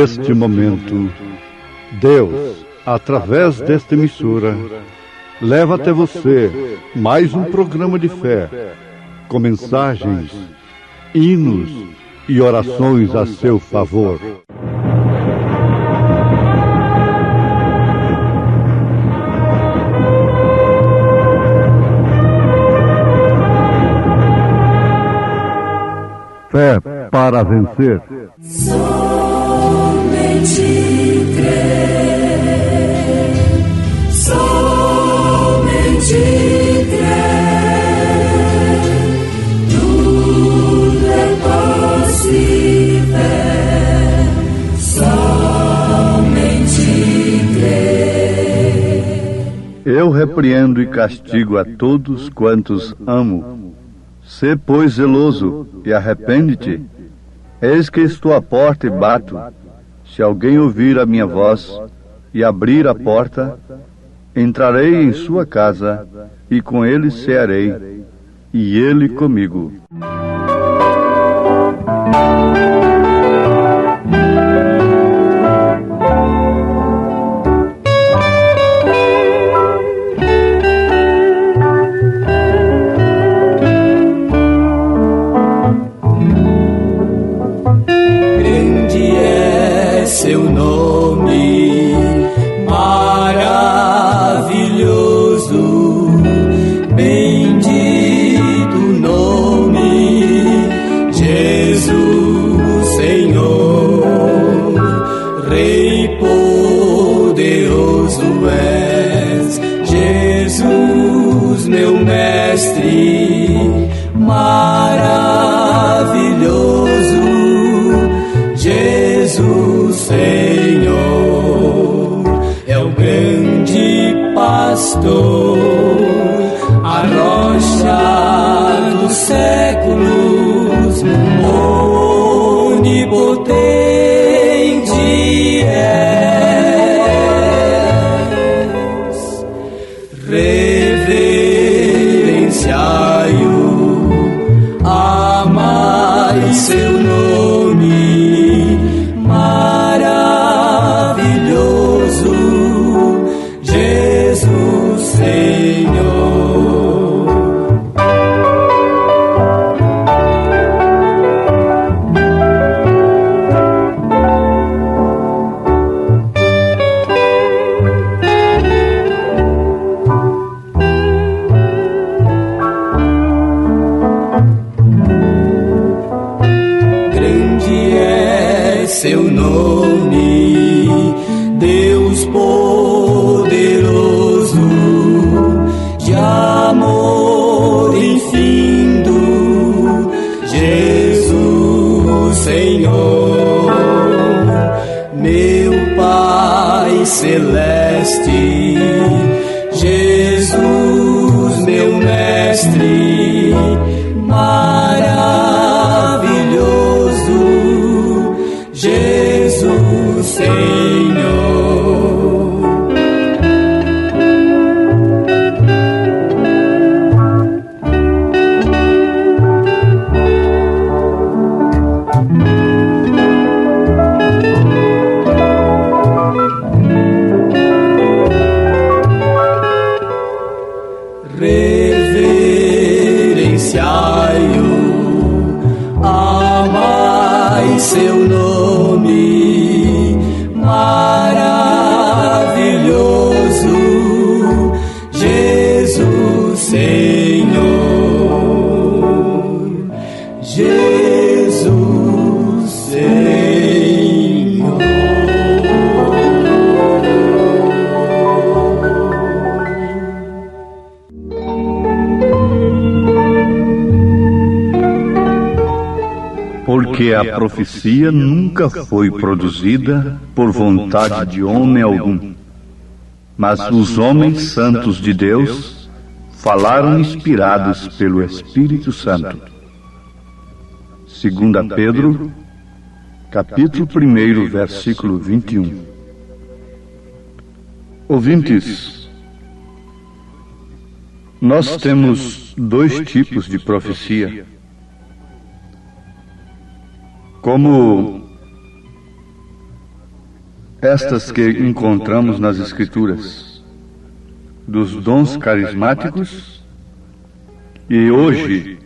neste momento, Deus, através desta emissora, leva até você mais um programa de fé, com mensagens, hinos e orações a seu favor. Fé para vencer. Somente crer, somente crer, tudo é possível, somente crer. Eu repreendo e castigo a todos quantos amo. Sê, pois, zeloso e arrepende-te. Eis que estou à porta e bato. Se alguém ouvir a minha voz e abrir a porta, entrarei em sua casa e com ele cearei, e ele comigo. Seu nome maravilhoso, bendito nome, Jesus, Senhor, Rei poderoso és, Jesus, meu mestre, maravilhoso, Jesus, Senhor, é o grande pastor, a rocha dos séculos, onipotente és, reverenciai-o, amai seu nome, maravilhoso, Jesus, Senhor. Grande é seu nome, Deus poderoso, de amor infindo, Jesus, Senhor, meu Pai celeste, Jesus, meu mestre, maravilhoso, Jesus, Senhor. Reverenciai-o, amai seu nome, maravilhoso, Jesus, Senhor, Jesus, Senhor. Porque a profecia nunca foi produzida por vontade de homem algum, mas os homens santos de Deus falaram inspirados pelo Espírito Santo. 2 Pedro, capítulo 1, versículo 21. Ouvintes, nós temos dois tipos de profecia. Como estas que encontramos nas Escrituras, dos dons carismáticos, e hoje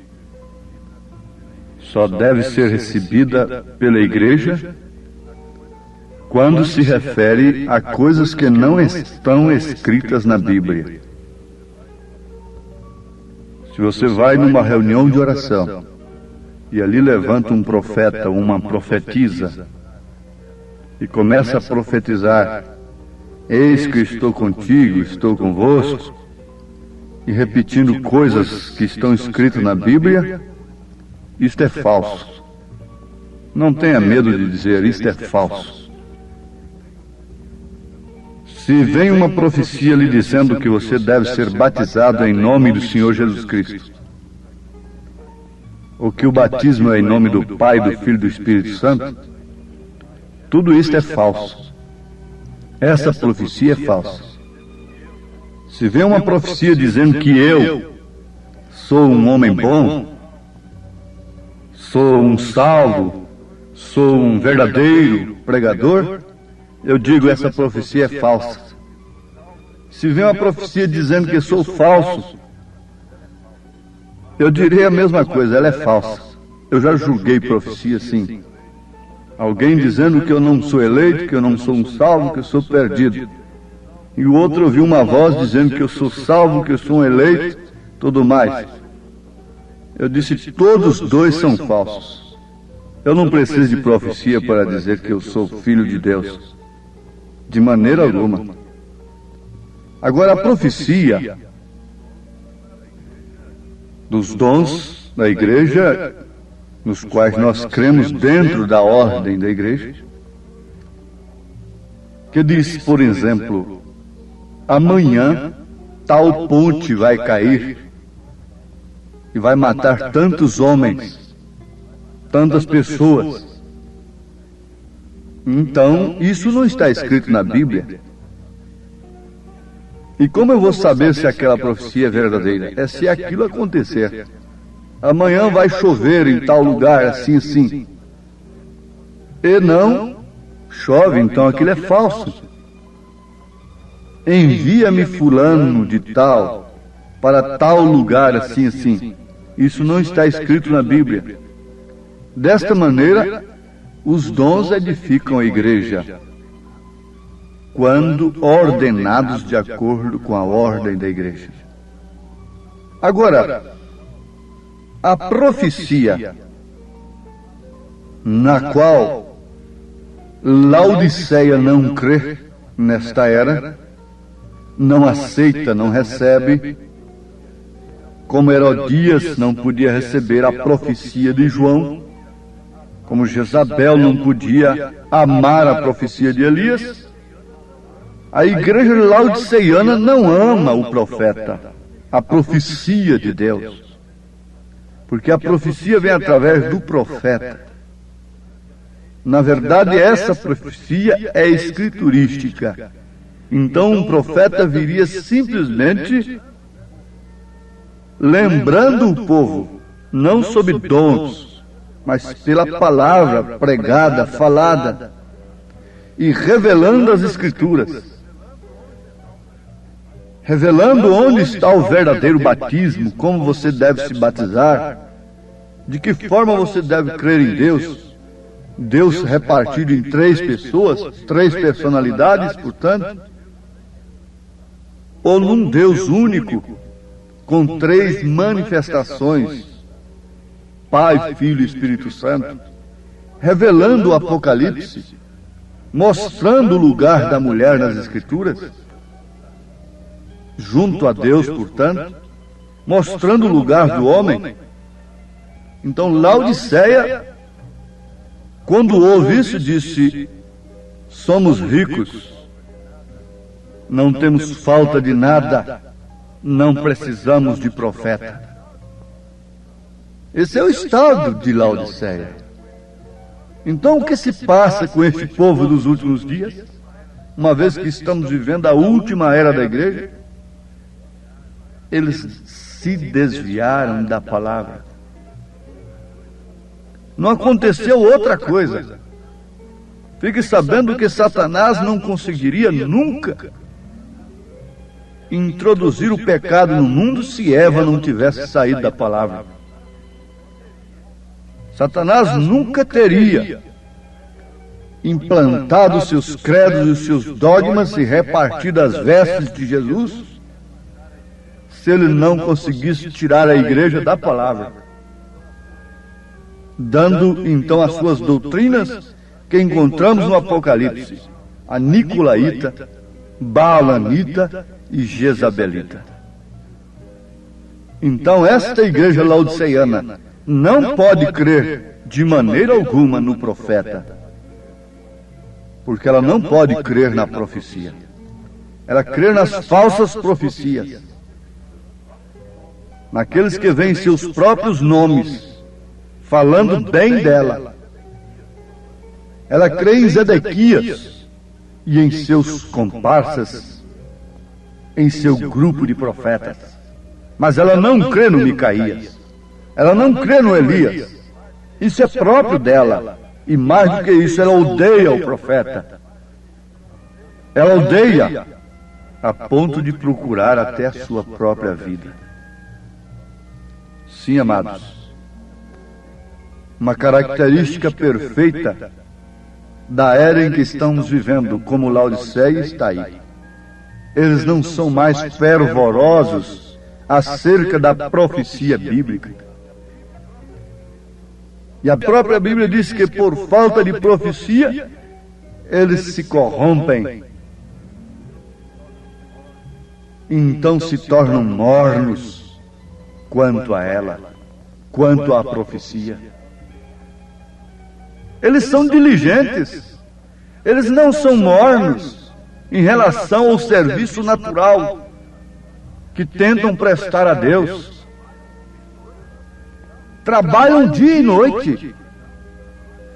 só deve ser recebida pela igreja quando se refere a coisas que não estão escritas na Bíblia. Se você vai numa reunião de oração e ali levanta um profeta ou uma profetisa e começa a profetizar: eis que estou contigo, estou convosco, e repetindo coisas que estão escritas na Bíblia, isto é falso. Não tenha medo de dizer: isto é falso. Se vem uma profecia lhe dizendo que você deve ser batizado em nome do Senhor Jesus Cristo, ou que o batismo é em nome do Pai, do Filho e do Espírito Santo, tudo isto é falso. Essa profecia é falsa. Se vem uma profecia dizendo que eu sou um homem bom, sou um salvo, sou um verdadeiro pregador, eu digo: essa profecia é falsa. Se vem uma profecia dizendo que eu sou falso, eu direi a mesma coisa: ela é falsa. Eu já julguei profecia assim. Alguém dizendo que eu não sou eleito, que eu não sou um salvo, que eu sou perdido. E o outro ouviu uma voz dizendo que eu sou salvo, que eu sou um eleito, tudo mais. Eu disse: todos dois são falsos. Eu não preciso de profecia para dizer que eu sou filho de Deus. De maneira alguma. Agora, a profecia dos dons da igreja, nos quais nós cremos dentro da ordem da igreja, que diz, por exemplo: amanhã tal ponte vai cair e vai matar tantos homens, tantas pessoas. Então, isso não está escrito na Bíblia. E como eu vou saber se aquela profecia é verdadeira? É se aquilo acontecer. Amanhã vai chover em tal lugar, assim, assim. E não chove, então aquilo é falso. Envia-me fulano de tal, para tal lugar, assim, assim. Isso não está escrito na Bíblia. Desta maneira, os dons edificam a igreja, quando ordenados de acordo com a ordem da igreja. Agora, a profecia na qual Laodiceia não crê nesta era, não aceita, não recebe, como Herodias não podia receber a profecia de João, como Jezabel não podia amar a profecia de Elias, a igreja laodiceiana não ama o profeta, a profecia de Deus, porque a profecia vem através do profeta. Na verdade, essa profecia é escriturística. Então, um profeta viria simplesmente lembrando o povo, não sob dons, mas pela palavra pregada, falada, e revelando as Escrituras, revelando onde está o verdadeiro batismo, como você deve se batizar, de que forma você deve crer em Deus, Deus repartido em 3 pessoas, 3 personalidades, portanto, ou num Deus único, com 3 manifestações, Pai, Filho e Espírito Santo, revelando o Apocalipse, mostrando o lugar da mulher nas Escrituras, junto a Deus, portanto, mostrando o lugar do homem. Então, Laodiceia, quando ouve isso, disse: somos ricos, não temos falta de nada, não precisamos de profeta. Esse é o estado de Laodiceia. Então, o que se passa com este povo dos últimos dias, uma vez que estamos vivendo a última era da igreja? Eles se desviaram da palavra. Não aconteceu outra coisa. Fique sabendo que Satanás não conseguiria nunca introduzir o pecado no mundo se Eva não tivesse saído da palavra. Satanás nunca teria implantado os seus credos e os seus dogmas e repartido as vestes de Jesus se ele não conseguisse tirar a igreja da palavra, dando então as suas doutrinas que encontramos no Apocalipse, a nicolaíta, baalanita e jezabelita. Então esta igreja laodiceana não pode crer de maneira alguma no profeta, porque ela não pode crer na profecia. Ela crê nas falsas profecias, naqueles que veem seus próprios nomes falando bem dela. Ela crê em Zedequias e em seus comparsas, em seu grupo de profetas. Mas ela não crê no Micaías. Ela não crê no Elias. Isso é próprio dela. E mais do que isso, ela odeia o profeta. Ela odeia a ponto de procurar até a sua própria vida. Sim, amados. Uma característica perfeita da era em que estamos vivendo, como Laodiceia, está aí. Eles não são mais fervorosos acerca da profecia bíblica. E a própria Bíblia diz que por falta de profecia, eles se corrompem. Então se tornam mornos quanto a ela, quanto à profecia. Eles são diligentes. Eles não são mornos em relação ao serviço natural que tentam prestar a Deus. Trabalham dia e noite.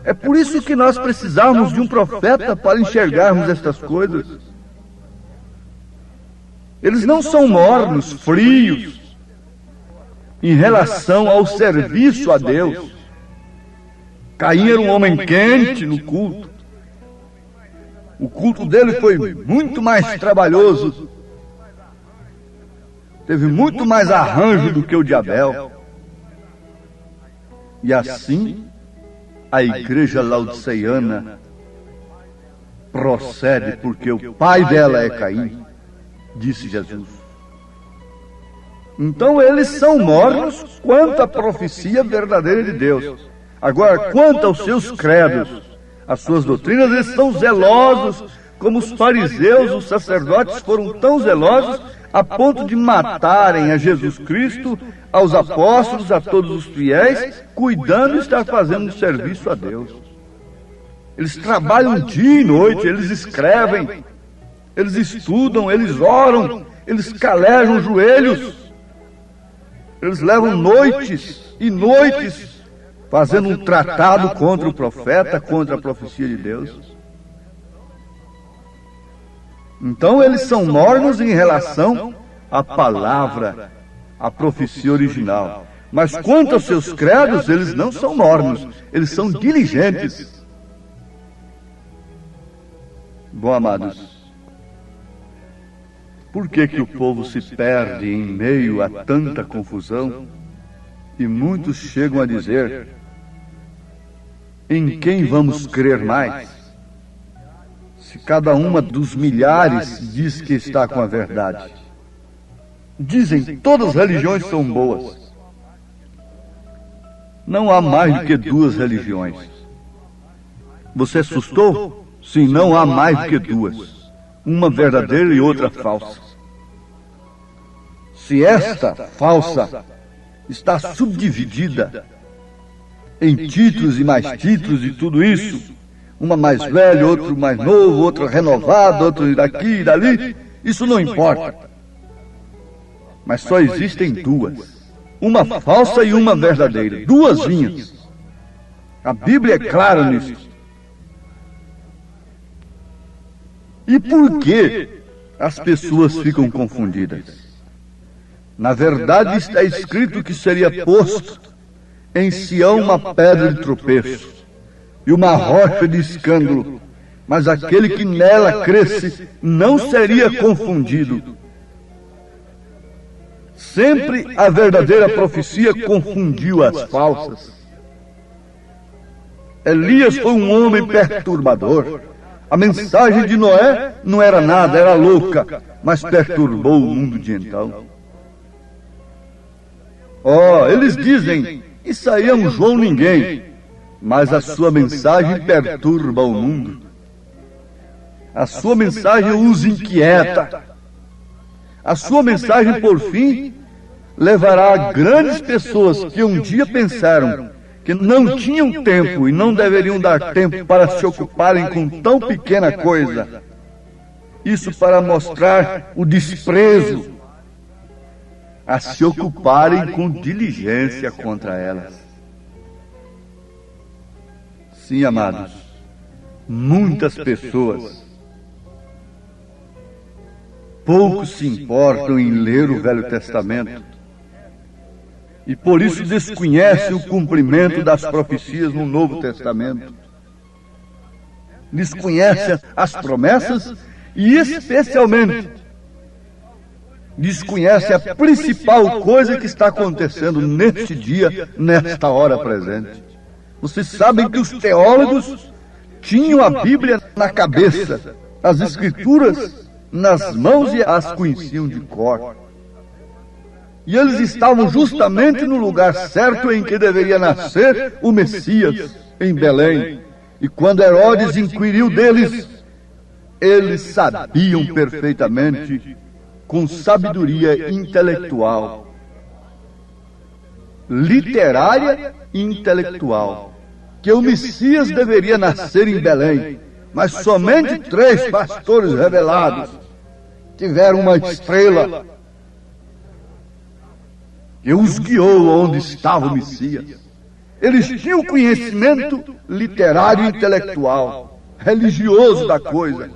É por isso que nós precisamos de um profeta para enxergarmos estas coisas. Eles não são mornos, frios, em relação ao serviço a Deus. Caim era um homem quente no culto. O culto dele foi muito mais trabalhoso. Teve muito mais arranjo do que o de Abel. E assim, a igreja laodiceana procede porque o pai dela é Caim, disse Jesus. Então eles são mornos quanto à profecia verdadeira de Deus. Agora, quanto aos seus credos, as suas doutrinas, eles são zelosos, como os fariseus, os sacerdotes foram tão zelosos a ponto de matarem a Jesus Cristo, aos apóstolos, a todos os fiéis, cuidando de estar fazendo um serviço a Deus. Eles trabalham dia e noite, eles escrevem, eles estudam, eles oram, eles calejam os joelhos, eles levam noites e noites fazendo um tratado contra o profeta, contra a profecia de Deus. Então eles são mornos em relação à palavra, à profecia original. Mas quanto aos seus credos, eles não são mornos, eles são diligentes. Bom, amados, por que o povo se perde em meio a tanta confusão? E muitos chegam a dizer: em quem vamos crer mais? Se cada uma dos milhares diz que está com a verdade. Dizem, todas as religiões são boas. Não há mais do que duas religiões. Você assustou? Sim, não há mais do que duas. Uma verdadeira e outra falsa. Se esta falsa está subdividida em títulos e mais títulos e tudo isso, uma mais velha, outro mais novo, outro renovado, outro daqui e dali, isso não importa. Mas só existem duas, uma falsa e uma verdadeira, duas linhas. A Bíblia é clara nisso. E por que as pessoas ficam confundidas? Na verdade está escrito que seria posto em Sião uma pedra de tropeço e uma rocha de escândalo, mas aquele que nela cresce não seria confundido. Sempre a verdadeira profecia confundiu as falsas. Elias foi um homem perturbador. A mensagem de Noé não era nada, era louca, mas perturbou o mundo de então. Eles dizem, isso aí é um João ninguém, mas a sua mensagem perturba o mundo. A sua mensagem os inquieta. A sua mensagem, por fim, levará grandes pessoas que um dia pensaram que não tinham tempo e não deveriam dar tempo para se ocuparem com tão pequena coisa. Isso para mostrar o desprezo, a se ocuparem com diligência contra elas. Sim, amados, muitas pessoas pouco se importam em ler o Velho Testamento e por isso desconhecem o cumprimento das profecias no Novo Testamento. Desconhecem as promessas e especialmente desconhecem a principal coisa que está acontecendo neste dia, nesta hora presente. Vocês sabem que os teólogos tinham a Bíblia na cabeça, as Escrituras nas mãos e as conheciam de cor. E eles estavam justamente no lugar certo em que deveria nascer o Messias, em Belém. E quando Herodes inquiriu deles, eles sabiam perfeitamente, com sabedoria intelectual, literária e intelectual, que o Messias deveria nascer em Belém. Mas somente 3 pastores revelados tiveram uma estrela que os guiou onde estava o Messias. Eles tinham conhecimento literário e intelectual, religioso da coisa,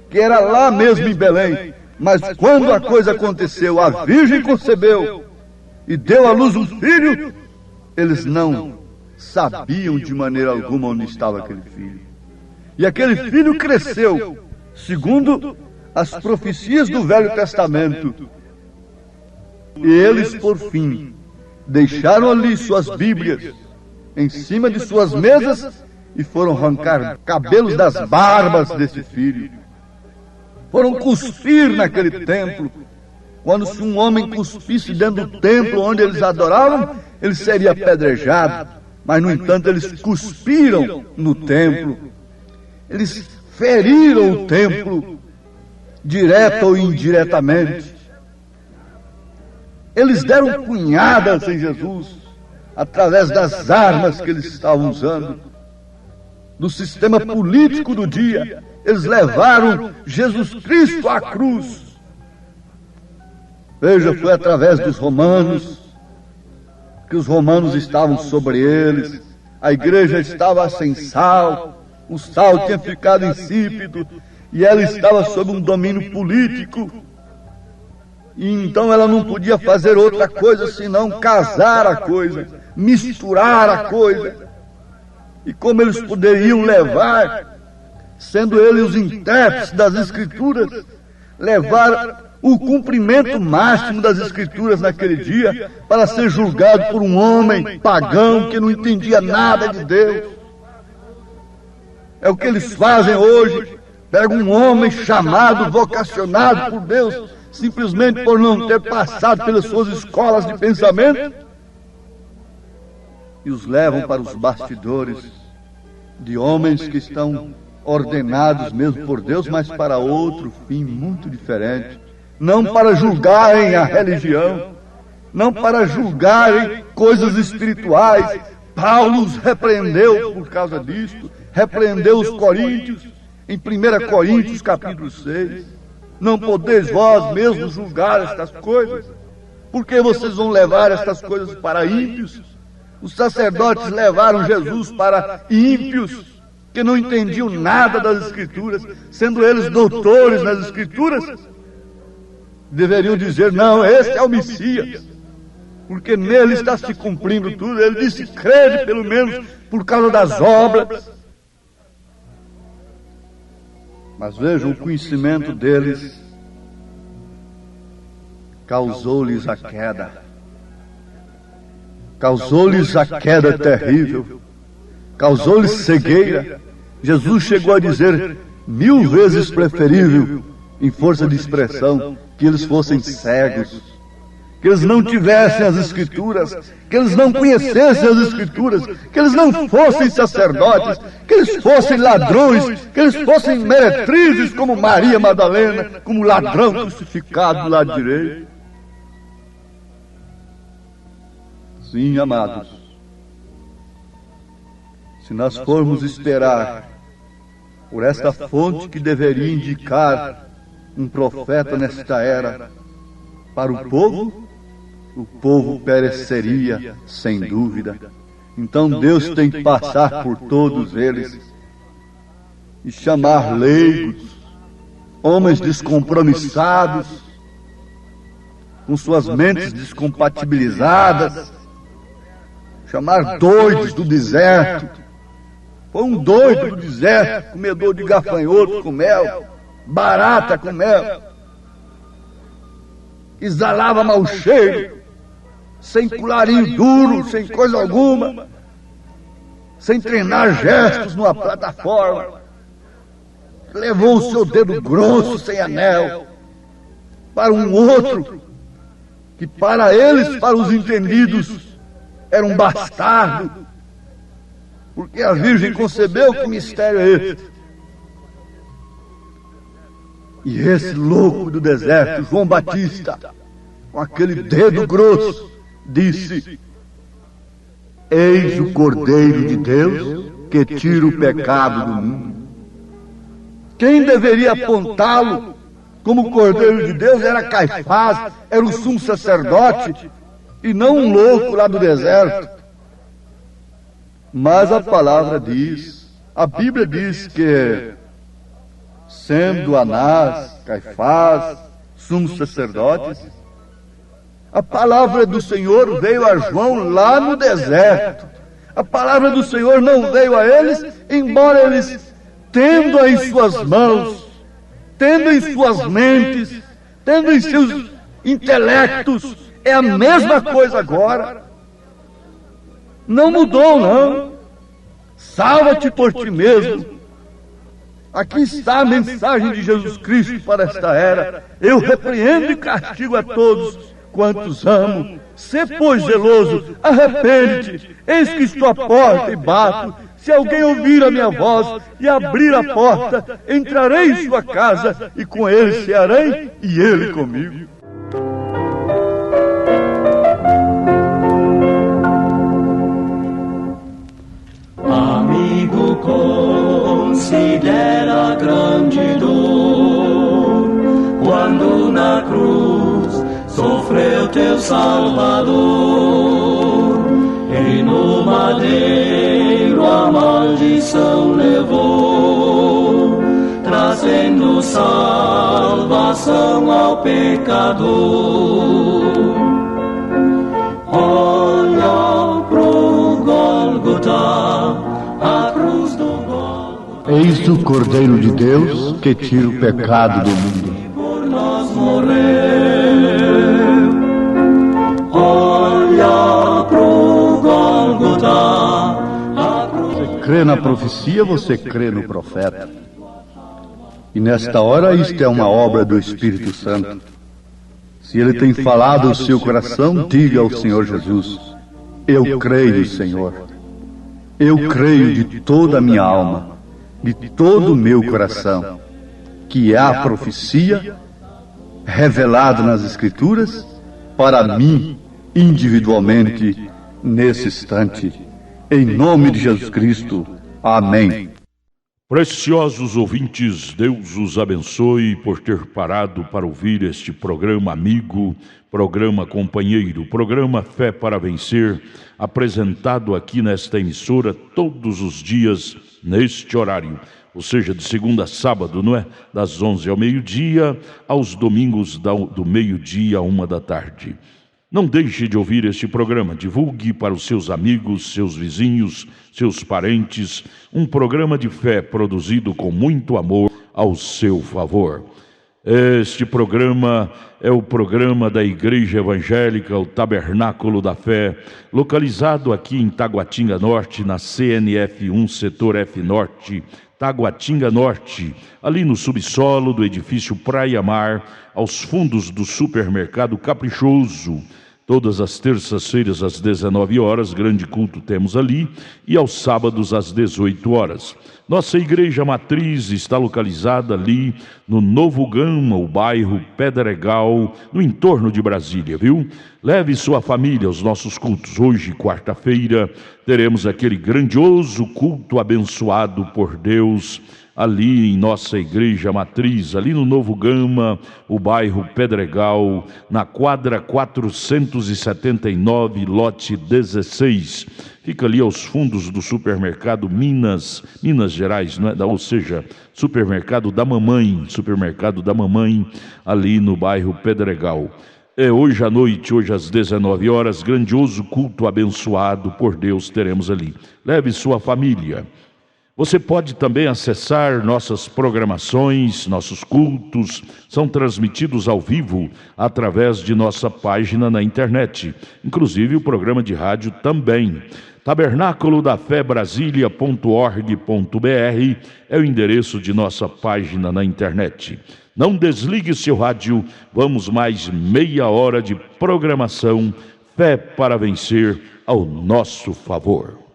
que era lá mesmo em Belém. Mas quando a coisa aconteceu, a Virgem concebeu e deu à luz um filho, eles não sabiam de maneira alguma onde estava aquele filho. E aquele filho cresceu, segundo as profecias do Velho Testamento. E eles, por fim, deixaram ali suas Bíblias em cima de suas mesas e foram arrancar cabelos das barbas desse filho. Foram cuspir naquele templo. Quando se um homem cuspisse dentro do templo onde eles adoravam, ele seria apedrejado. Mas, no entanto, eles cuspiram no templo. Eles feriram o templo, direta ou indiretamente. Eles deram punhadas em Jesus, através das armas que eles estavam usando, do sistema político do dia. Eles levaram Jesus Cristo à cruz. Veja, foi através dos romanos, que os romanos estavam sobre eles, a igreja estava sem sal, o sal tinha ficado insípido e ela estava sob um domínio político. E então ela não podia fazer outra coisa senão casar a coisa, misturar a coisa. E como eles poderiam levar, sendo eles os intérpretes das Escrituras, levar o cumprimento máximo das Escrituras naquele dia para ser julgado por um homem pagão que não entendia nada de Deus? É o que eles fazem hoje. Pegam um homem chamado, vocacionado por Deus, simplesmente por não ter passado pelas suas escolas de pensamento, e os levam para os bastidores de homens que estão ordenados mesmo por Deus, mas para outro fim muito diferente. Não para julgarem a religião, não para julgarem coisas espirituais. Paulo os repreendeu por causa disto, repreendeu os coríntios, em 1 Coríntios capítulo 6. Não podeis vós mesmos julgar estas coisas, porque vocês vão levar estas coisas para ímpios. Os sacerdotes levaram Jesus para ímpios, que não entendiam nada das Escrituras, sendo eles doutores nas Escrituras. Deveriam dizer, não, esse é o Messias, porque nele está se cumprindo tudo. Ele disse, crede pelo menos por causa das obras. Mas vejam, o conhecimento deles causou-lhes a queda. Causou-lhes a queda terrível. Causou-lhes cegueira. Jesus chegou a dizer 1000 vezes preferível, em força de expressão, que eles fossem cegos, que eles não tivessem as Escrituras, que eles não conhecessem as Escrituras, que eles não fossem sacerdotes, que eles fossem ladrões, que eles fossem meretrizes como Maria Madalena, como ladrão crucificado do lado direito. Sim, amados, se nós formos esperar por esta fonte que deveria indicar um profeta nesta era para o povo pereceria, sem dúvida. Então Deus tem que passar por todos eles e chamar leigos, homens descompromissados, com suas mentes descompatibilizadas, chamar doidos do deserto. Foi um doido do deserto, comedor de gafanhoto com mel, barata com mel, exalava mau cheiro, sem colarinho duro, sem coisa alguma, sem treinar gestos numa plataforma. Levou o seu dedo grosso, sem anel, para um outro, que para eles, para os entendidos, era um bastardo, porque a Virgem concebeu. Que mistério é esse? E esse louco do deserto, João Batista, com aquele dedo grosso, disse: eis o Cordeiro de Deus que tira o pecado do mundo. Quem deveria apontá-lo como Cordeiro de Deus era Caifás, era o sumo sacerdote, e não um louco lá do deserto. Mas a palavra diz, a Bíblia diz que, sendo Anás, Caifás, sumos sacerdotes, a palavra do Senhor veio a João lá no deserto. A palavra do Senhor não veio a eles, embora eles, tendo em suas mãos, tendo em suas mentes, tendo em seus intelectos, é a mesma coisa agora. Não mudou, não. Salva-te por ti mesmo. Aqui está a mensagem de Jesus Cristo para esta era. Eu repreendo e castigo a todos quantos amo. Sê, pois, zeloso, arrepende-te. Eis que estou à porta e bato. Se alguém ouvir a minha voz e abrir a porta, entrarei em sua casa e com ele cearei e ele comigo. Amigo, considera grande dor quando na cruz sofreu teu Salvador, e no madeiro a maldição levou, trazendo salvação ao pecador. Olha pro Gólgota, eis o Cordeiro de Deus que tira o pecado do mundo. Por nós morreu. Olha pro Gólgota. Você crê na profecia, você crê no profeta. E nesta hora isto é uma obra do Espírito Santo. Se ele tem falado ao seu coração, diga ao Senhor Jesus: eu creio, Senhor. Eu creio de toda a minha alma, de todo o meu coração, que é a profecia revelada nas Escrituras para mim, individualmente, nesse instante. Em nome de Jesus Cristo. Amém. Preciosos ouvintes, Deus os abençoe por ter parado para ouvir este programa amigo, programa companheiro, programa Fé para Vencer, apresentado aqui nesta emissora todos os dias neste horário, ou seja, de segunda a sábado, não é? Das 11 ao meio-dia, aos domingos do meio-dia à 1 da tarde. Não deixe de ouvir este programa. Divulgue para os seus amigos, seus vizinhos, seus parentes. Um programa de fé produzido com muito amor ao seu favor. Este programa é o programa da Igreja Evangélica, o Tabernáculo da Fé, localizado aqui em Taguatinga Norte, na CNF 1, Setor F Norte, Taguatinga Norte, ali no subsolo do edifício Praia Mar, aos fundos do supermercado Caprichoso. Todas as terças-feiras às 19 horas, grande culto temos ali, e aos sábados às 18 horas. Nossa igreja matriz está localizada ali no Novo Gama, o bairro Pedregal, no entorno de Brasília, viu? Leve sua família aos nossos cultos. Hoje, quarta-feira, teremos aquele grandioso culto abençoado por Deus, ali em nossa igreja matriz, ali no Novo Gama, o bairro Pedregal, na quadra 479, lote 16. Fica ali aos fundos do supermercado Minas Gerais, não é? Ou seja, supermercado da mamãe, ali no bairro Pedregal. Hoje à noite, hoje às 19 horas, grandioso culto abençoado por Deus teremos ali. Leve sua família. Você pode também acessar nossas programações, nossos cultos, são transmitidos ao vivo através de nossa página na internet, inclusive o programa de rádio também. Tabernáculo da Fé Brasília.org.br é o endereço de nossa página na internet. Não desligue seu rádio, vamos mais meia hora de programação, Fé para Vencer ao nosso favor.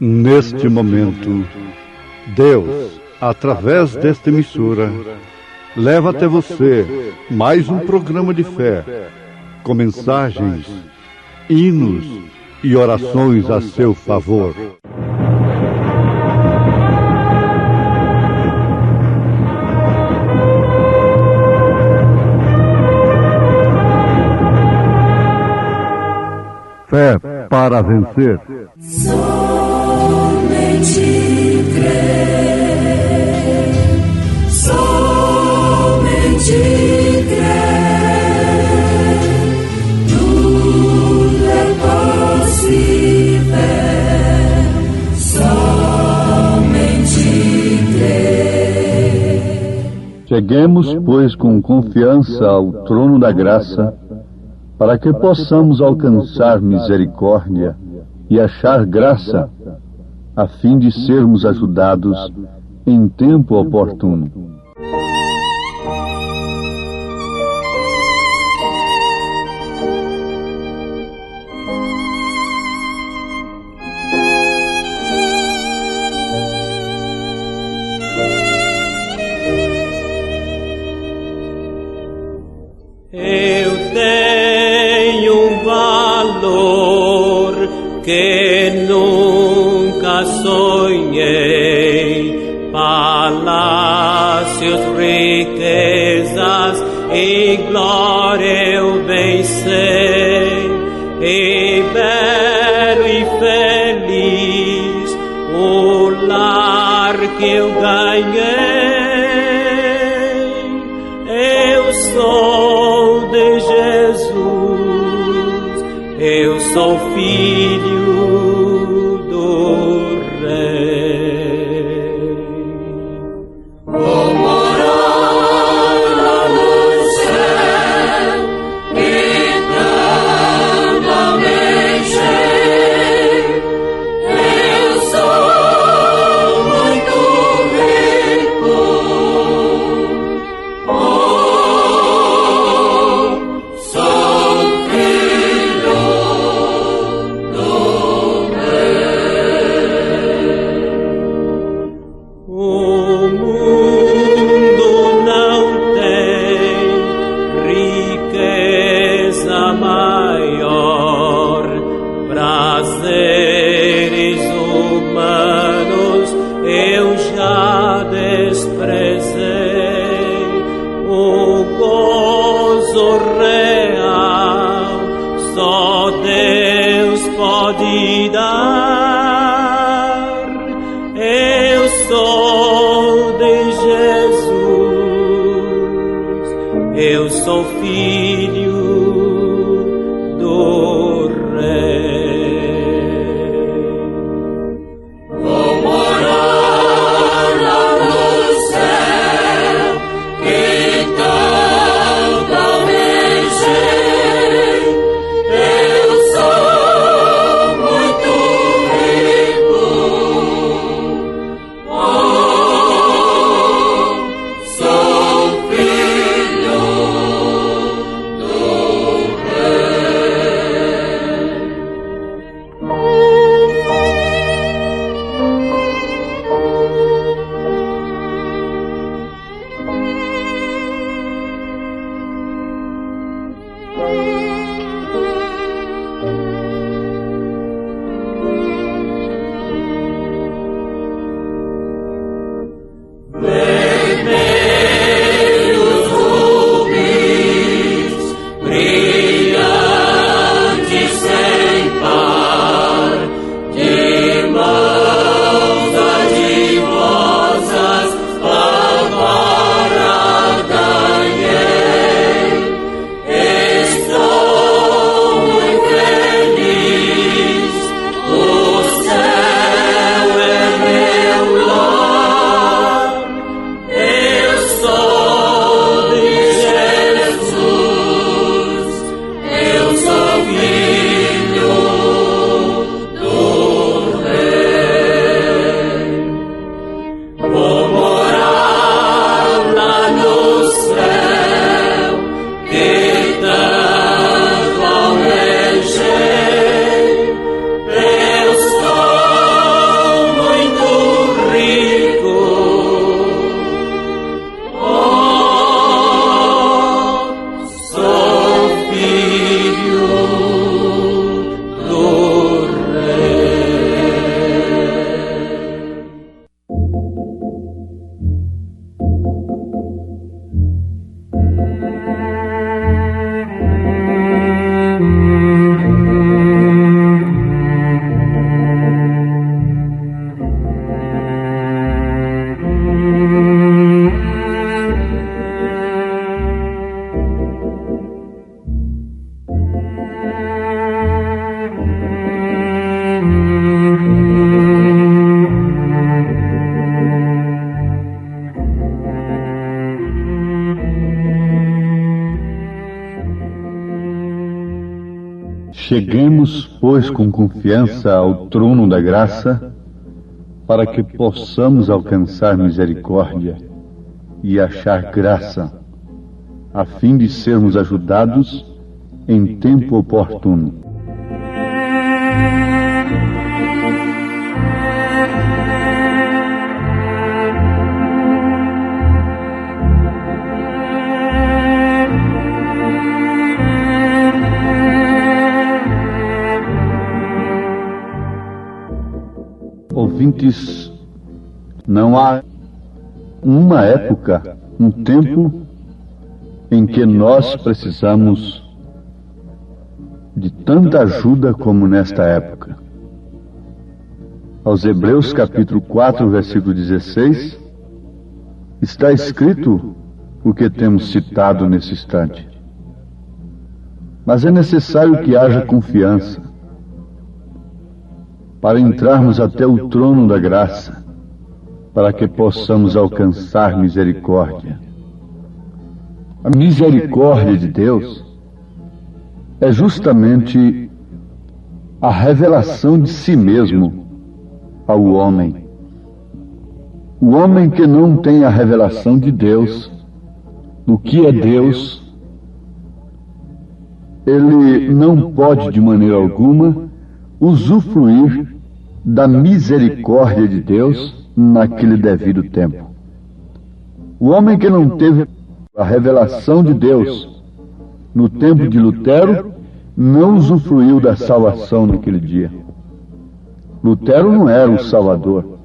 Neste momento, Deus, através desta emissora, leva até você mais um programa de fé, com mensagens, hinos e orações a seu favor. Fé para vencer. Somente crer, somente crer, tudo é possível, somente crer. Cheguemos, pois, com confiança ao trono da graça, para que possamos alcançar misericórdia e achar graça, a fim de sermos ajudados em tempo oportuno. Eu tenho um valor que nunca sonhei, palácios, riquezas e glória eu bem sei, e belo e feliz o lar que eu ganhei. Eu sou de Jesus, eu sou filho do Rei. Vou morar no céu, eternamente. Eu sou muito rico, sou filho do Rei. Vou morar lá no céu, que tanto almejei. Eu sou muito rico. Oh, sou filho do vermelhos rubis, brilhantes sem par, de mãos adivosas, agora ganhei. Estou muito feliz, o céu é meu lar. Eu sou de Jesus, eu sou filho do Rei. Vou morar lá no céu, que tanto almejei. Eu sou muito rico. Oh, sou filho do Rei. Cheguemos, pois, com confiança ao trono da graça, para que possamos alcançar misericórdia e achar graça, a fim de sermos ajudados em tempo oportuno. Ouvintes, não há uma época, um tempo em que nós precisamos de tanta ajuda como nesta época. Aos Hebreus capítulo 4, versículo 16, está escrito o que temos citado nesse instante. Mas é necessário que haja confiança para entrarmos até o trono da graça, para que possamos alcançar misericórdia. A misericórdia de Deus é justamente a revelação de si mesmo ao homem. O homem que não tem a revelação de Deus, do que é Deus, ele não pode de maneira alguma usufruir da misericórdia de Deus naquele devido tempo. O homem que não teve a revelação de Deus no tempo de Lutero não usufruiu da salvação naquele dia. Lutero não era o Salvador,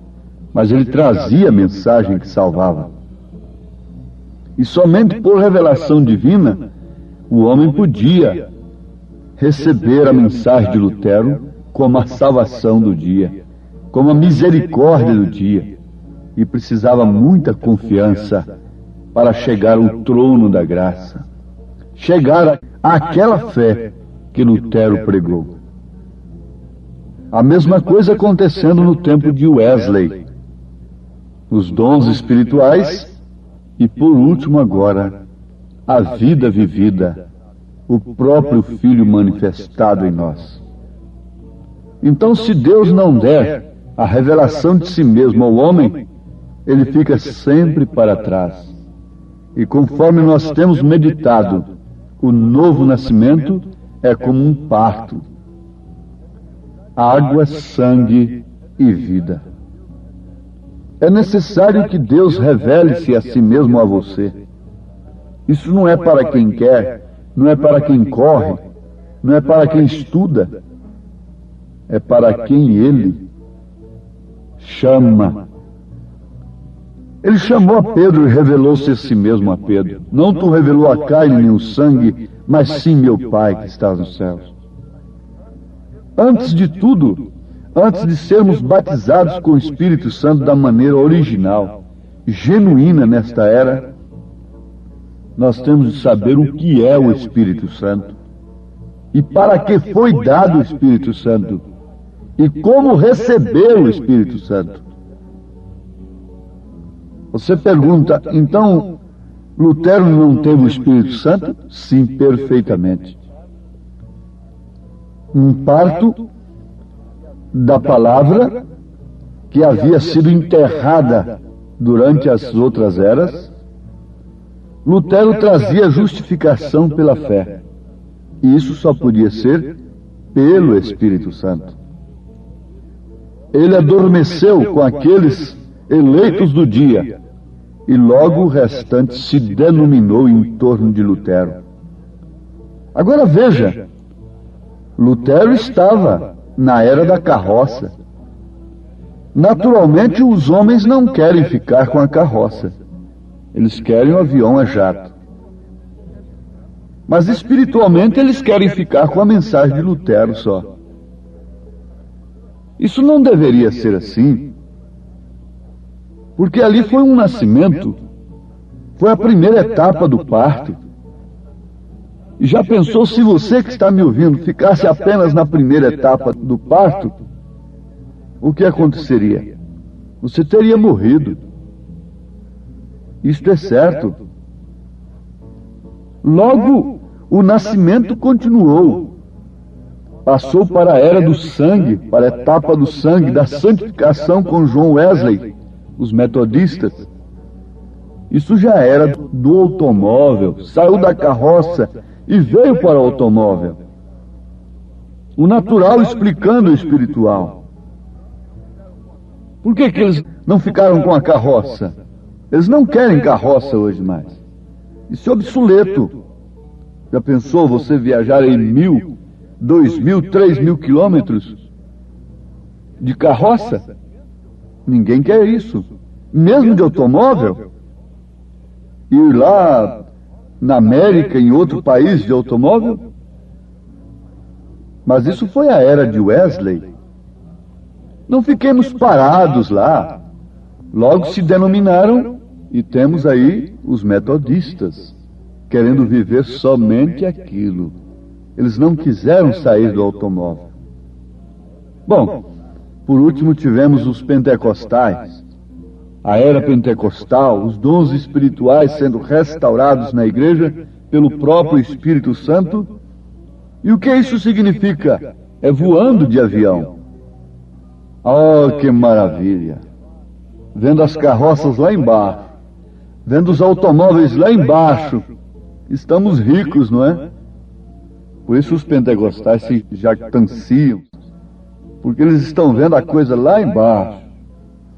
mas ele trazia a mensagem que salvava. E somente por revelação divina o homem podia receber a mensagem de Lutero como a salvação do dia, como a misericórdia do dia, e precisava muita confiança para chegar ao trono da graça. chegar àquela fé que Lutero pregou. A mesma coisa acontecendo no tempo de Wesley. Os dons espirituais e, por último agora, a vida vivida, o próprio Filho manifestado em nós. Então, se Deus não der a revelação de si mesmo ao homem, ele fica sempre para trás. E conforme nós temos meditado, o novo nascimento é como um parto. Água, sangue e vida. É necessário que Deus revele-se a si mesmo a você. Isso não é para quem quer, não é para quem corre, não é para quem estuda, é para quem Ele chama. Ele chamou a Pedro e revelou-se a si mesmo a Pedro. Não tu revelou a carne nem o sangue, mas sim meu Pai que estás nos céus. Antes de tudo, antes de sermos batizados com o Espírito Santo da maneira original, genuína nesta era, nós temos de saber o que é o Espírito Santo e para que foi dado o Espírito Santo e como receber o Espírito Santo. Você pergunta, então, Lutero não teve o Espírito Santo? Sim, perfeitamente. Um parto da palavra que havia sido enterrada durante as outras eras. Lutero trazia justificação pela fé. E isso só podia ser pelo Espírito Santo. Ele adormeceu com aqueles eleitos do dia, e logo o restante se denominou em torno de Lutero. Agora veja, Lutero estava na era da carroça. Naturalmente, os homens não querem ficar com a carroça. Eles querem o avião a jato. Mas espiritualmente eles querem ficar com a mensagem de Lutero só. Isso não deveria ser assim, porque ali foi um nascimento, foi a primeira etapa do parto. E já pensou se você que está me ouvindo ficasse apenas na primeira etapa do parto? O que aconteceria? Você teria morrido. Isto é certo. Logo, o nascimento continuou. Passou para a era do sangue, para a etapa do sangue, da santificação com John Wesley, os metodistas. Isso já era do automóvel, saiu da carroça e veio para o automóvel. O natural explicando o espiritual. Por que eles não ficaram com a carroça? Eles não querem carroça hoje mais. Isso é obsoleto. Já pensou você viajar em 1.000, 2.000, 3.000 quilômetros de carroça? Ninguém quer isso. Mesmo de automóvel, ir lá na América, em outro país de automóvel. Mas isso foi a era de Wesley. Não fiquemos parados lá. Logo se denominaram e temos aí os metodistas, querendo viver somente aquilo. Eles não quiseram sair do automóvel. Bom, por último tivemos os pentecostais, a era pentecostal, os dons espirituais sendo restaurados na igreja pelo próprio Espírito Santo. E o que isso significa? É voando de avião. Oh, que maravilha! Vendo as carroças lá embaixo, vendo os automóveis lá embaixo. Estamos ricos, não é? Por isso os pentecostais se jactanciam, porque eles estão vendo a coisa lá embaixo.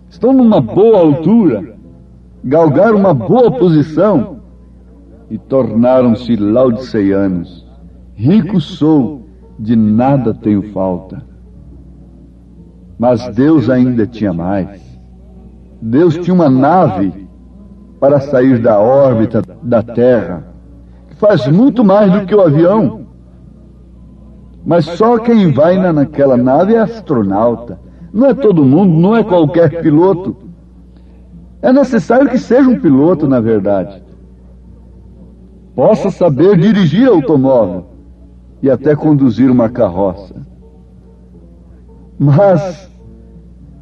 Estão numa boa altura, galgaram uma boa posição e tornaram-se laodiceianos. Rico sou, de nada tenho falta. Mas Deus ainda tinha mais. Deus tinha uma nave para sair da órbita da Terra, que faz muito mais do que o avião. Mas só quem vai naquela nave é astronauta. Não é todo mundo, não é qualquer piloto. É necessário que seja um piloto, na verdade. possa saber dirigir automóvel e até conduzir uma carroça. Mas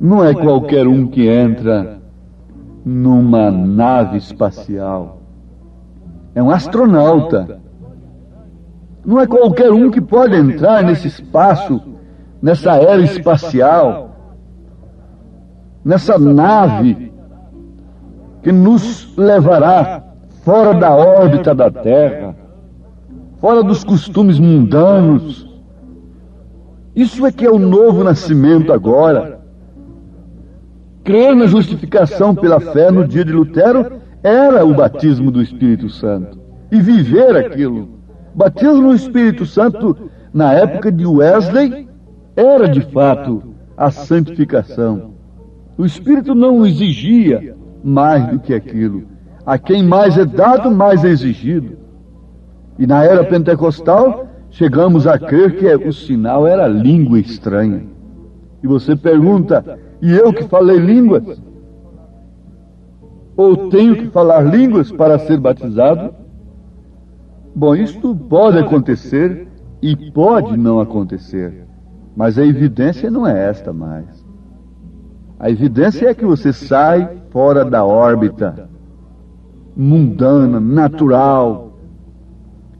não é qualquer um que entra numa nave espacial. É um astronauta. Não é qualquer um que pode entrar nesse espaço, nessa era espacial, nessa nave que nos levará fora da órbita da Terra, fora dos costumes mundanos. Isso é que é o novo nascimento agora. Crer na justificação pela fé no dia de Lutero era o batismo do Espírito Santo. E viver aquilo. O batismo no Espírito Santo, na época de Wesley, era de fato a santificação. O Espírito não exigia mais do que aquilo. A quem mais é dado, mais é exigido. E na era pentecostal, chegamos a crer que o sinal era língua estranha. E você pergunta, e eu que falei línguas? Ou tenho que falar línguas para ser batizado? Bom, isto pode acontecer e pode não acontecer. Mas a evidência não é esta mais. A evidência é que você sai fora da órbita mundana, natural,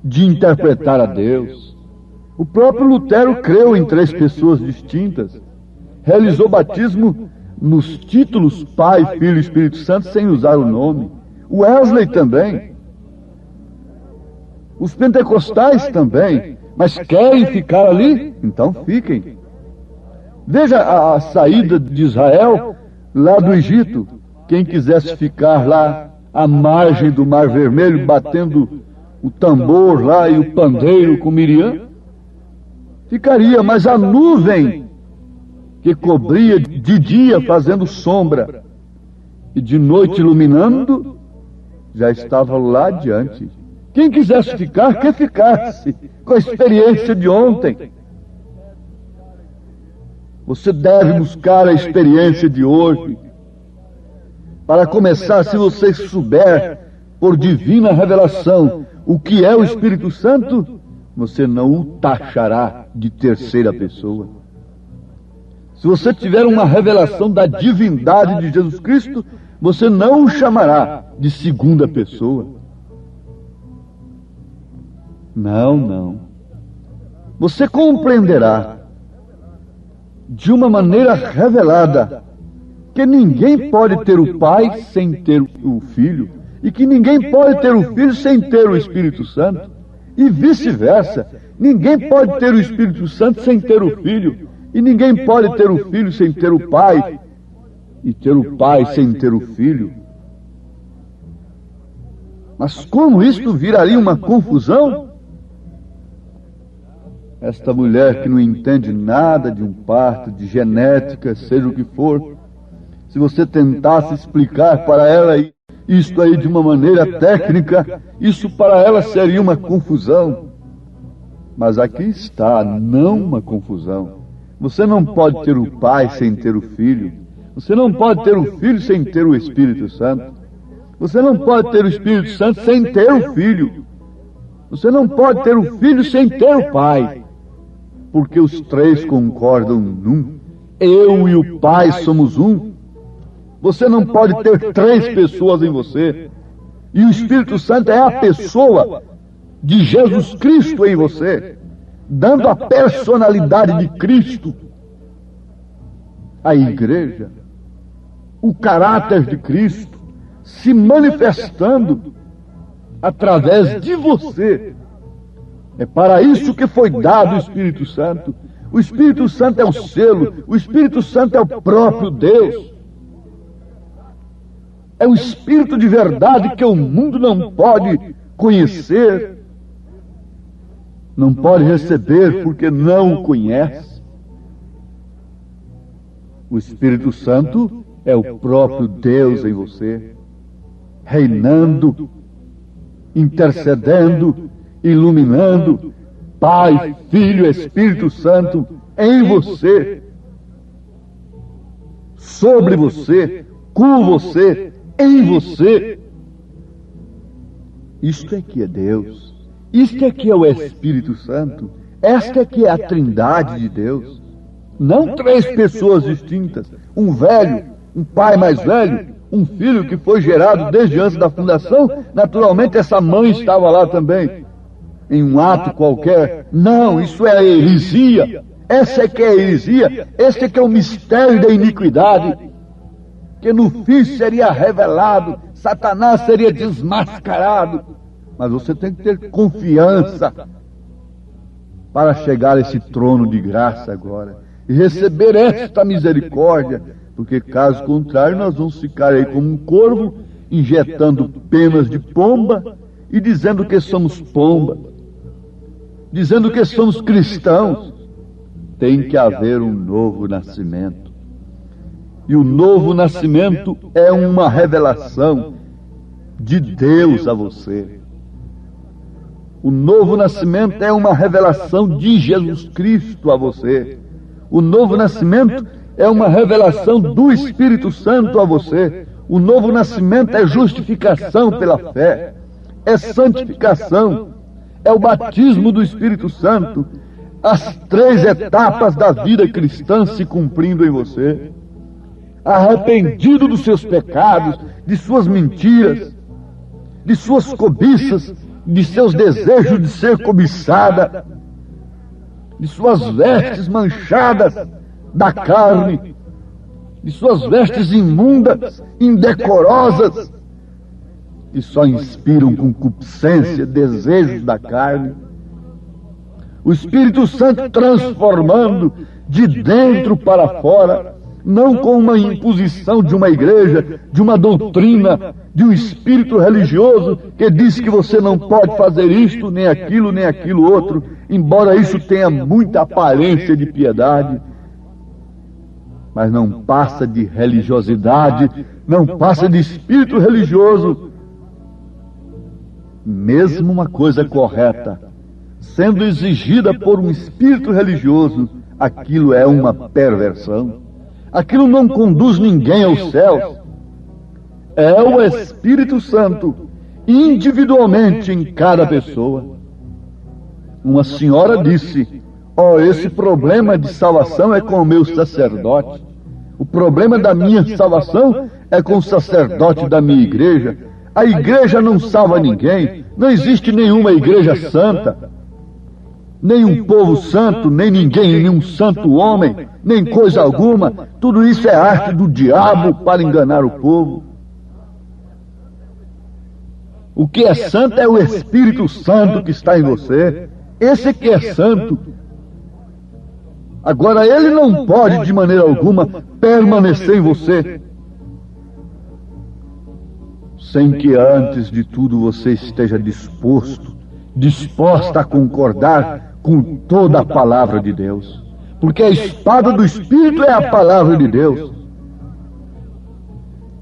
de interpretar a Deus. O próprio Lutero creu em 3 pessoas distintas. Realizou batismo nos títulos Pai, Filho e Espírito Santo sem usar o nome. Wesley também. Os pentecostais também. Mas querem ficar ali? Então fiquem. Veja a saída de Israel lá do Egito. Quem quisesse ficar lá à margem do Mar Vermelho, batendo o tambor lá e o pandeiro com Miriam, ficaria, mas a nuvem que cobria de dia fazendo sombra e de noite iluminando, já estava lá adiante. Quem quisesse ficar, que ficasse, com a experiência de ontem. Você deve buscar a experiência de hoje. Para começar, se você souber, por divina revelação, o que é o Espírito Santo, você não o taxará de terceira pessoa. Se você tiver uma revelação da divindade de Jesus Cristo, você não o chamará de segunda pessoa. Não, não. Você compreenderá de uma maneira revelada que ninguém pode ter o Pai sem ter o Filho, e que ninguém pode ter o Filho sem ter o Espírito Santo, e vice-versa. Ninguém pode ter o Espírito Santo sem ter o Filho, e ninguém pode ter o Filho sem ter o Pai, e ter o Pai sem ter o Filho. Mas como isto viraria uma confusão? Esta mulher que não entende nada de um parto, de genética, seja o que for, se você tentasse explicar para ela isto aí de uma maneira técnica, isso para ela seria uma confusão. Mas aqui está, não uma confusão. Você não pode ter o Pai sem ter o Filho. Você não pode ter o Filho sem ter o Espírito Santo. Você não pode ter o Espírito Santo sem ter o Filho. Você não pode ter o Filho sem ter o Pai. Porque os 3 concordam num. Eu e o Pai somos um. Você não pode ter 3 pessoas em você. E o Espírito Santo é a pessoa de Jesus Cristo em você, dando a personalidade de Cristo à igreja, o caráter de Cristo se manifestando através de você. É para isso que foi dado o Espírito Santo. O Espírito Santo é o selo, o Espírito Santo é o próprio Deus. É o Espírito de verdade que o mundo não pode conhecer, não pode receber porque não o conhece. O Espírito Santo é o próprio Deus em você, reinando, intercedendo, iluminando, Pai, Filho, Espírito Santo em você, sobre você, com você, em você. Isto é que é Deus. Isto é que é o Espírito Santo. Esta é que é a Trindade de Deus. Não três pessoas distintas. Um velho, um pai mais velho, um filho que foi gerado desde antes da fundação. Naturalmente essa mãe estava lá também, em um ato qualquer. Não, isso é a heresia. Essa é que é a heresia. Esse é que é o mistério da iniquidade, que no fim seria revelado. Satanás seria desmascarado. Mas você tem que ter confiança para chegar a esse trono de graça agora e receber esta misericórdia, porque caso contrário nós vamos ficar aí como um corvo, injetando penas de pomba e dizendo que somos pomba, dizendo que somos cristãos. Tem que haver um novo nascimento. E o novo nascimento é uma revelação de Deus a você. O novo nascimento é uma revelação de Jesus Cristo a você. O novo nascimento é uma revelação do Espírito Santo a você. O novo nascimento é justificação pela fé, é santificação, é o batismo do Espírito Santo. As três etapas da vida cristã se cumprindo em você. Arrependido dos seus pecados, de suas mentiras, de suas cobiças, de seus desejos de ser cobiçada, de suas vestes manchadas da carne, de suas vestes imundas, indecorosas, que só inspiram concupiscência, desejos da carne. O Espírito Santo transformando de dentro para fora, não com uma imposição de uma igreja, de uma doutrina, de um espírito religioso que diz que você não pode fazer isto, nem aquilo outro, embora isso tenha muita aparência de piedade, mas não passa de religiosidade, não passa de espírito religioso. Mesmo uma coisa correta, sendo exigida por um espírito religioso, aquilo é uma perversão. Aquilo não conduz ninguém aos céus. É o Espírito Santo, individualmente em cada pessoa. Uma senhora disse: esse problema de salvação é com o meu sacerdote. O problema da minha salvação é com o sacerdote da minha igreja. A igreja não salva ninguém. Não existe nenhuma igreja santa, nem um povo santo, nem ninguém, nenhum santo homem, nem coisa alguma. Tudo isso é arte do diabo para enganar o povo. O que é santo é o Espírito Santo que está em você. Esse que é santo. Agora, ele não pode de maneira alguma permanecer em você sem que antes de tudo você esteja disposta a concordar com toda a palavra de Deus. Porque a espada do Espírito é a palavra de Deus.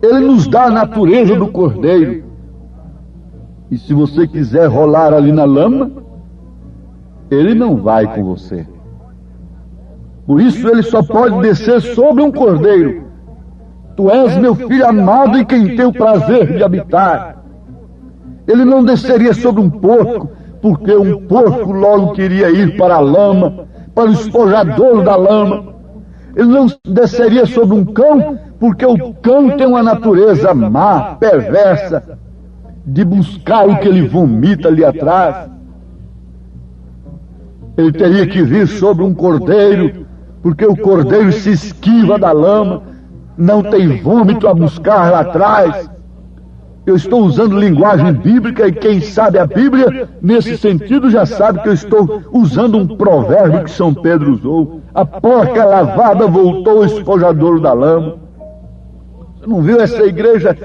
Ele nos dá a natureza do cordeiro. E se você quiser rolar ali na lama, ele não vai com você. Por isso ele só pode descer sobre um cordeiro. Tu és meu filho amado em quem tenho prazer de habitar. Ele não desceria sobre um porco, porque um porco logo queria ir para a lama, para o espojadouro da lama. Ele não desceria sobre um cão, porque o cão tem uma natureza má, perversa, de buscar o que ele vomita ali atrás. Ele teria que vir sobre um cordeiro, porque o cordeiro se esquiva da lama, não tem vômito a buscar lá atrás. Eu estou usando linguagem bíblica e quem sabe a Bíblia, nesse sentido, já sabe que eu estou usando um provérbio que São Pedro usou. A porca lavada voltou ao espojadouro da lama. Você não viu essa igreja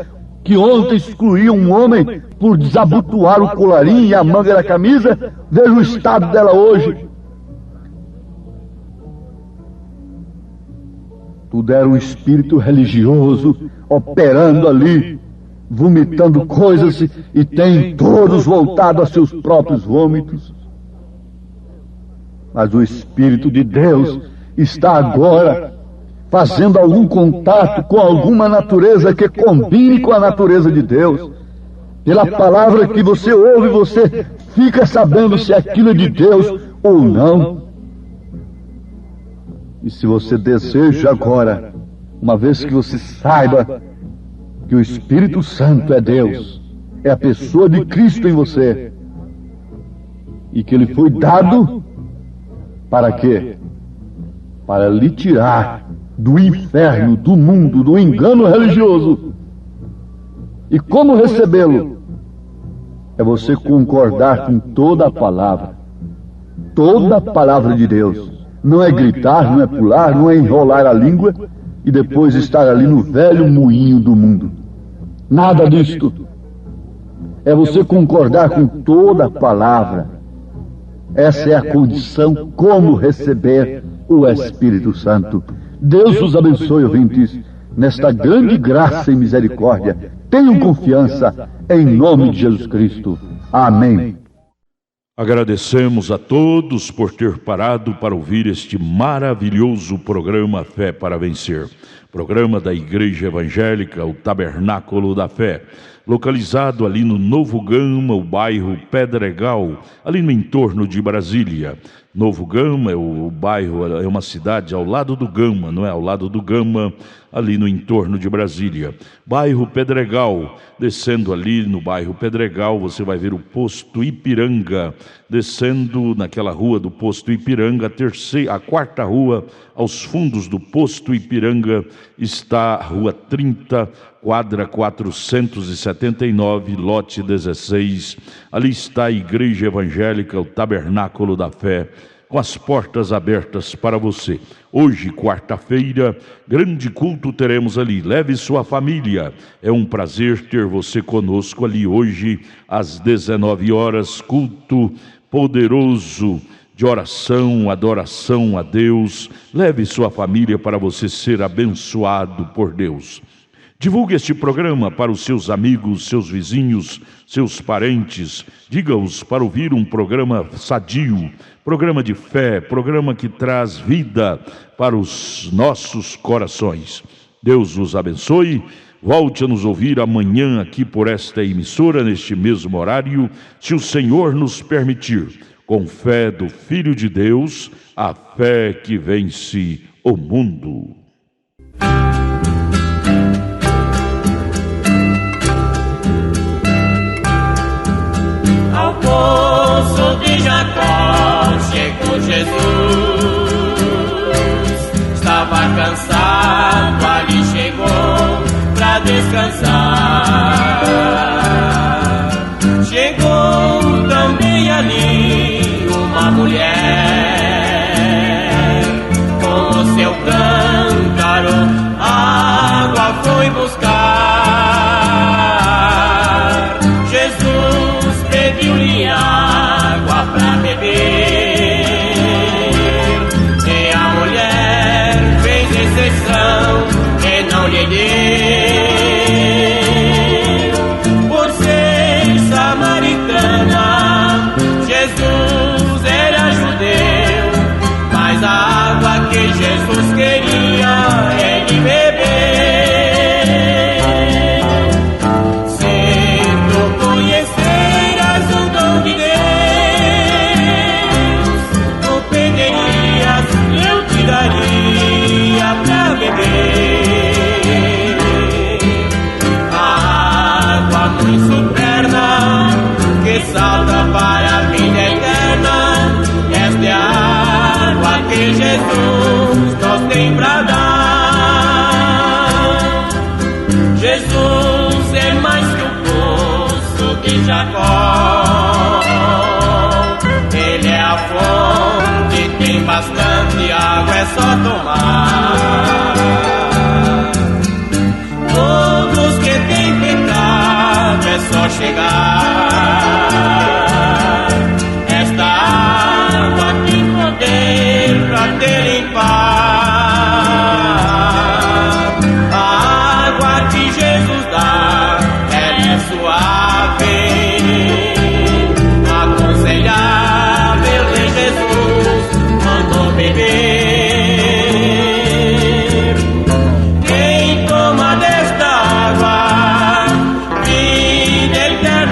que ontem excluía um homem por desabotoar o colarinho e a manga da camisa? Veja o estado dela hoje. Tudo era um espírito religioso operando ali, vomitando coisas, e tem todos voltado a seus próprios vômitos. Mas o Espírito de Deus está agora fazendo algum contato com alguma natureza que combine com a natureza de Deus. Pela palavra que você ouve, você fica sabendo se aquilo é de Deus ou não. E se você deseja agora, uma vez que você saiba que o Espírito Santo é Deus, é a pessoa de Cristo em você, e que ele foi dado para quê? Para lhe tirar do inferno, do mundo, do engano religioso. E como recebê-lo? É você concordar com toda a palavra de Deus. Não é gritar, não é pular, não é enrolar a língua e depois estar ali no velho moinho do mundo. Nada disto. É você concordar com toda a palavra. Essa é a condição como receber o Espírito Santo. Deus os abençoe, ouvintes, nesta grande graça e misericórdia. Tenham confiança em nome de Jesus Cristo. Amém. Agradecemos a todos por ter parado para ouvir este maravilhoso programa Fé para Vencer. Programa da Igreja Evangélica, o Tabernáculo da Fé, localizado ali no Novo Gama, o bairro Pedregal, ali no entorno de Brasília. Novo Gama é o bairro, é uma cidade ao lado do Gama, não é? Ao lado do Gama, ali no entorno de Brasília. Bairro Pedregal, descendo ali no bairro Pedregal, você vai ver o posto Ipiranga. Descendo naquela rua do posto Ipiranga, a quarta rua, aos fundos do posto Ipiranga, está a rua 30, quadra 479, lote 16. Ali está a Igreja Evangélica, o Tabernáculo da Fé, com as portas abertas para você. Hoje, quarta-feira, grande culto teremos ali. Leve sua família. É um prazer ter você conosco ali hoje, às 19 horas, culto poderoso de oração, adoração a Deus. Leve sua família para você ser abençoado por Deus. Divulgue este programa para os seus amigos, seus vizinhos, seus parentes. Diga-os para ouvir um programa sadio, programa de fé, programa que traz vida para os nossos corações. Deus os abençoe. Volte a nos ouvir amanhã aqui por esta emissora, neste mesmo horário, se o Senhor nos permitir. Com fé do Filho de Deus, a fé que vence o mundo. Ao poço de Jacó chegou Jesus. Estava cansado, ali chegou pra descansar. Chegou também ali uma mulher, com o seu cântaro água foi buscar. Jesus pediu-lhe água pra beber, e a mulher fez exceção e não lhe deu. Por ser samaritana, Jesus era judeu, mas a água que Jesus queria ele beber. Se tu conheceras o dom de Deus, tu pedirias, eu te daria pra beber. A água muito superna que salta para a vida eterna, esta é a água que Jesus nos tem pra dar. Jesus é mais que o poço de Jacó, ele é a fonte, tem bastante água, é só tomar. Todos que têm pecado é só chegar. Esta água tem poder pra te limpar. A água que Jesus dá, ela é suave, aconselhável, e Jesus mandou beber. Quem toma desta água, vida eterna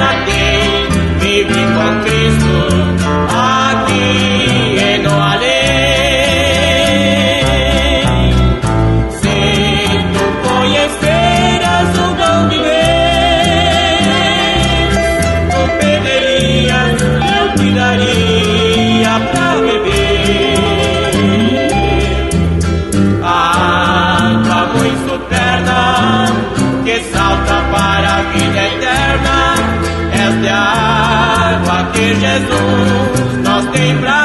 que salta para a vida eterna. Esta água que Jesus nos tem pra